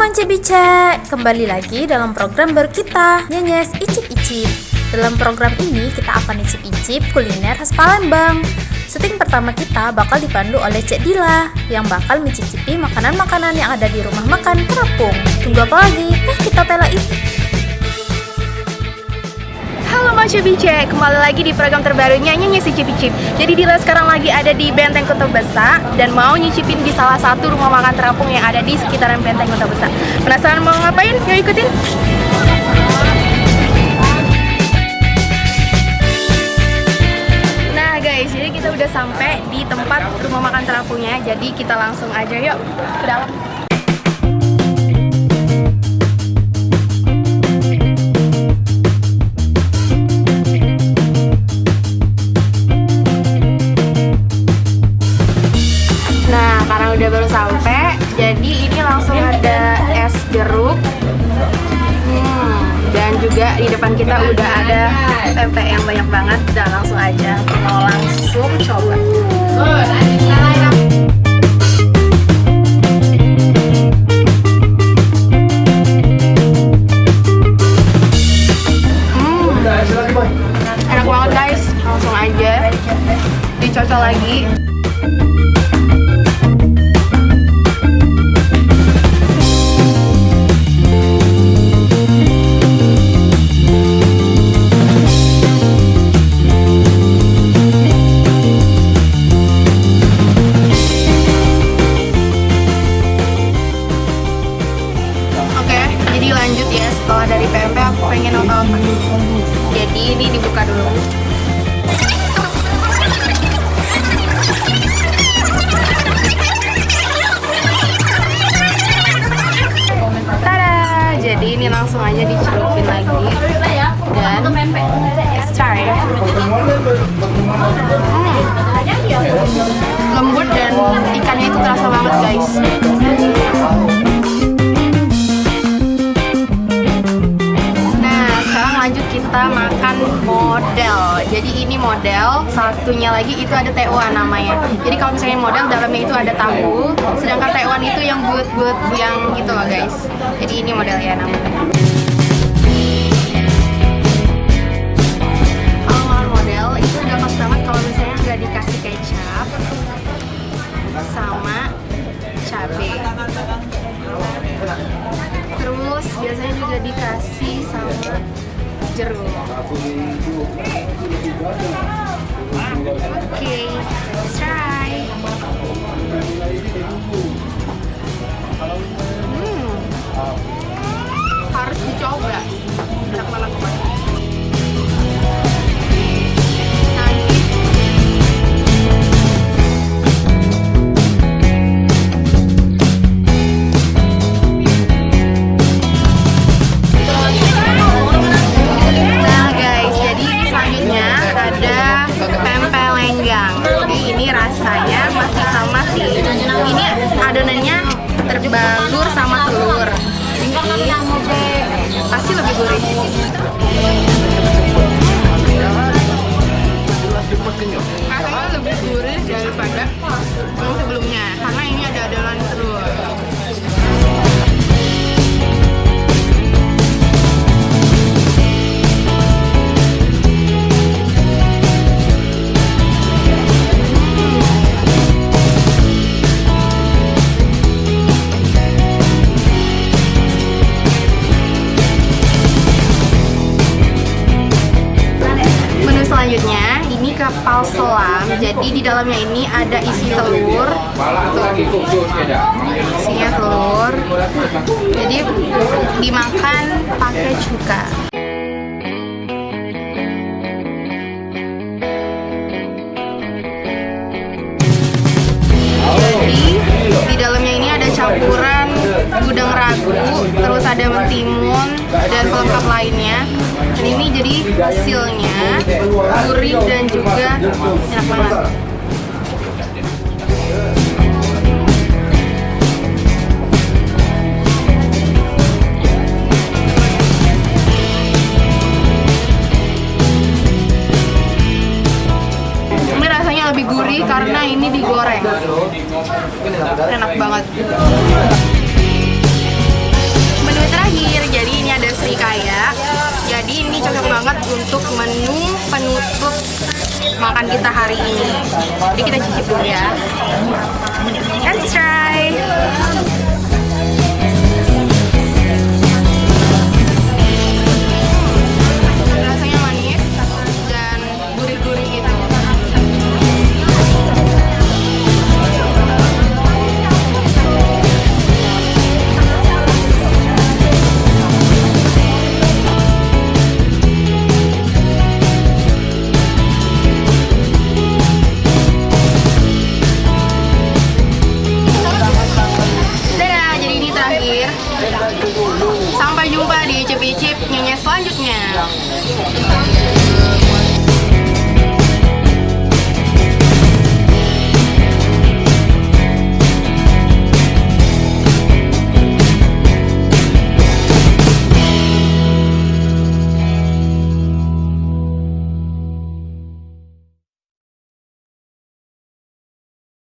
Mancebice, kembali lagi dalam program baru kita, Nyenyes Icip-Icip. Dalam program ini kita akan icip-icip kuliner khas Palembang. Syuting pertama kita bakal dipandu oleh Cek Dila yang bakal mencicipi makanan-makanan yang ada di rumah makan Terapung. Tunggu apa lagi? Kita pelain. Halo Mancebice, kembali lagi di program terbarunya Nyenyes Icip-Icip. Jadi Dila sekarang lagi ada di Benteng Kota Besar dan mau nyicipin di salah satu rumah makan terapung yang ada di sekitaran Benteng Kota Besar. Penasaran mau ngapain? Yuk ikutin! Nah guys, jadi kita udah sampai di tempat rumah makan terapungnya. Jadi kita langsung aja yuk ke dalam. Udah baru sampai, jadi ini langsung ada es jeruk, dan juga di depan kita udah ada pempek yang banyak banget. Dan langsung aja mau langsung coba. Enak banget guys, langsung aja dicocol lagi. Lanjut ya, setelah dari pempek aku pengen otak-otak. Jadi ini dibuka dulu. Tada! Jadi ini langsung aja dicelupin lagi. Dan it's time. Lembut dan ikannya itu terasa banget guys. Lanjut kita makan model. Jadi ini model, satunya lagi itu ada tewan namanya. Jadi kalau misalnya model dalamnya itu ada tahu, sedangkan tewan itu yang bulat-bulat yang gitu loh guys. Jadi ini model ya namanya. Kalau model itu udah pas banget kalau misalnya nggak dikasih kecap sama cabai. Terus biasanya juga dikasih sama jeruk. Oke, let's try. Harus dicoba. Enak banget. Adonannya terbalur sama telur, jadi pasti lebih gurih. Rasanya lebih gurih daripada yang sebelumnya karena ini ada adonan telur. Selanjutnya ini kapal selam. Jadi di dalamnya ini ada isi telur. Isinya telur. Jadi dimakan pakai cuka. Jadi di dalamnya ini ada campuran gudeg ragu, terus ada mentimun dan pelengkap lainnya. Dan ini jadi hasilnya gurih dan juga enak banget. Ini rasanya lebih gurih karena ini digoreng. Enak banget. makan kita hari ini. Jadi kita cicip dulu ya. Let's try. Rasanya manis dan gurih-gurih gitu. Dadah, jadi ini terakhir. Sampai jumpa di icip-icip nyanyi selanjutnya.